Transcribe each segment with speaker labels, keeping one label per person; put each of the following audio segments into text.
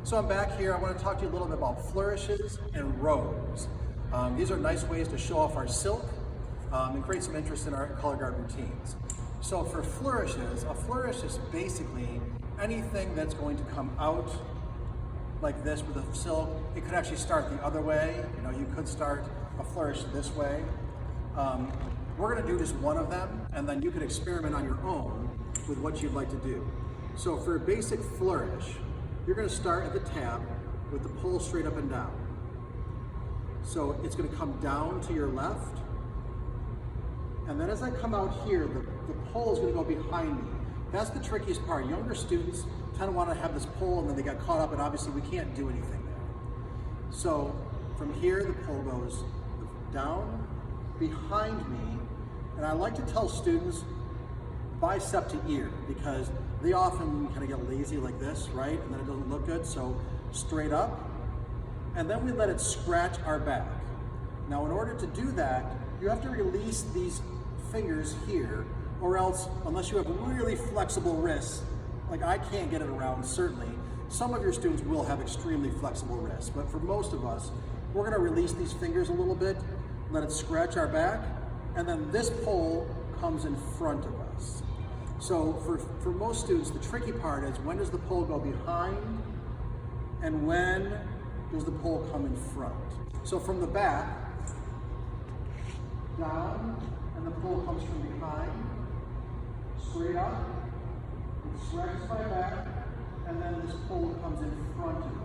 Speaker 1: So I'm back here. I want to talk to you a little bit about flourishes and rows. These are nice ways to show off our silk and create some interest in our color guard routines. So for flourishes, a flourish is basically anything that's going to come out like this with a silk. It could actually start the other way. You know, you could start a flourish this way. We're going to do just one of them, and then you can experiment on your own with what you'd like to do. So for a basic flourish, you're going to start at the tab with the pole straight up and down. So it's going to come down to your left, and then as I come out here, the pole is going to go behind me. That's the trickiest part. Younger students tend to want to have this pole, and then they got caught up, and obviously we can't do anything there. So from here, the pole goes down behind me, and I like to tell students bicep to ear, because they often kind of get lazy like this, right? And then it doesn't look good. So straight up, and then we let it scratch our back. Now in order to do that, you have to release these fingers here, or else, unless you have really flexible wrists, like I can't get it around, certainly. Some of your students will have extremely flexible wrists, but for most of us, we're gonna release these fingers a little bit, let it scratch our back, and then this pole comes in front of us. So for most students, the tricky part is, when does the pole go behind and when does the pole come in front? So from the back, down, and the pole comes from behind, straight up, it scratches my back, and then this pole comes in front of me.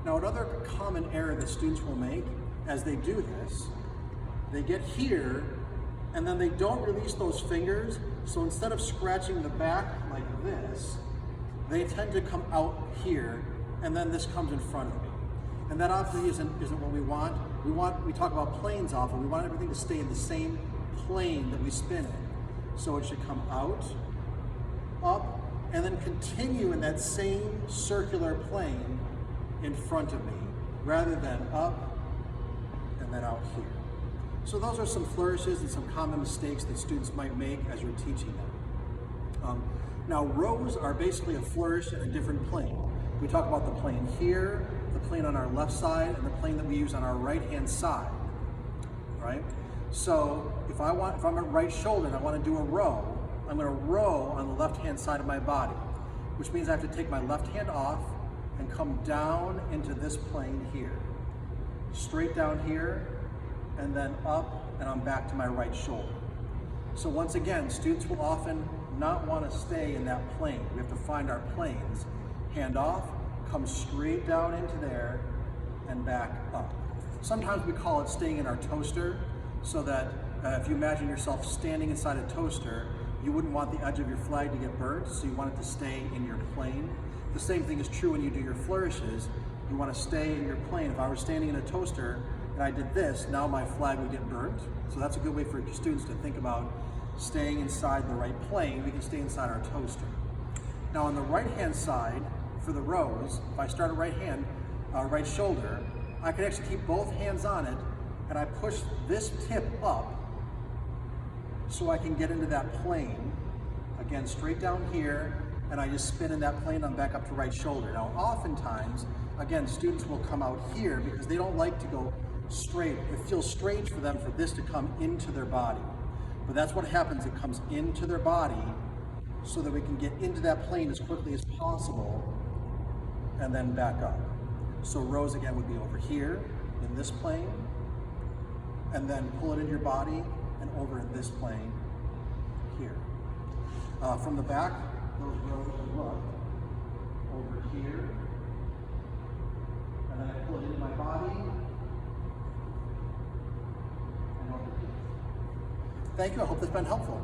Speaker 1: Now another common error that students will make as they do this, they get here and then they don't release those fingers, so instead of scratching the back like this, they tend to come out here, and then this comes in front of me. And that obviously isn't what we want. We talk about planes often. We want everything to stay in the same plane that we spin in. So it should come out, up, and then continue in that same circular plane in front of me, rather than up and then out here. So those are some flourishes and some common mistakes that students might make as you're teaching them. Now rows are basically a flourish in a different plane. We talk about the plane here, the plane on our left side, and the plane that we use on our right-hand side, right? So if I'm at right shoulder and I want to do a row, I'm going to row on the left-hand side of my body, which means I have to take my left hand off and come down into this plane here. Straight down here, and then up, and I'm back to my right shoulder. So once again, students will often not want to stay in that plane. We have to find our planes. Hand off, come straight down into there, and back up. Sometimes we call it staying in our toaster, so that if you imagine yourself standing inside a toaster, you wouldn't want the edge of your flag to get burnt, so you want it to stay in your plane. The same thing is true when you do your flourishes. You want to stay in your plane. If I were standing in a toaster and I did this, now my flag would get burnt. So that's a good way for your students to think about staying inside the right plane. We can stay inside our toaster. Now on the right-hand side, for the rows, if I start at right shoulder, I can actually keep both hands on it, and I push this tip up so I can get into that plane. Again, straight down here, and I just spin in that plane, I'm back up to right shoulder. Now oftentimes, again, students will come out here because they don't like to go straight. It feels strange for them for this to come into their body. But that's what happens, it comes into their body so that we can get into that plane as quickly as possible and then back up. So rows again would be over here in this plane, and then pull it into your body and over in this plane here. From the back, those rows would look over here, and then I pull it into my body and over here. Thank you, I hope that's been helpful.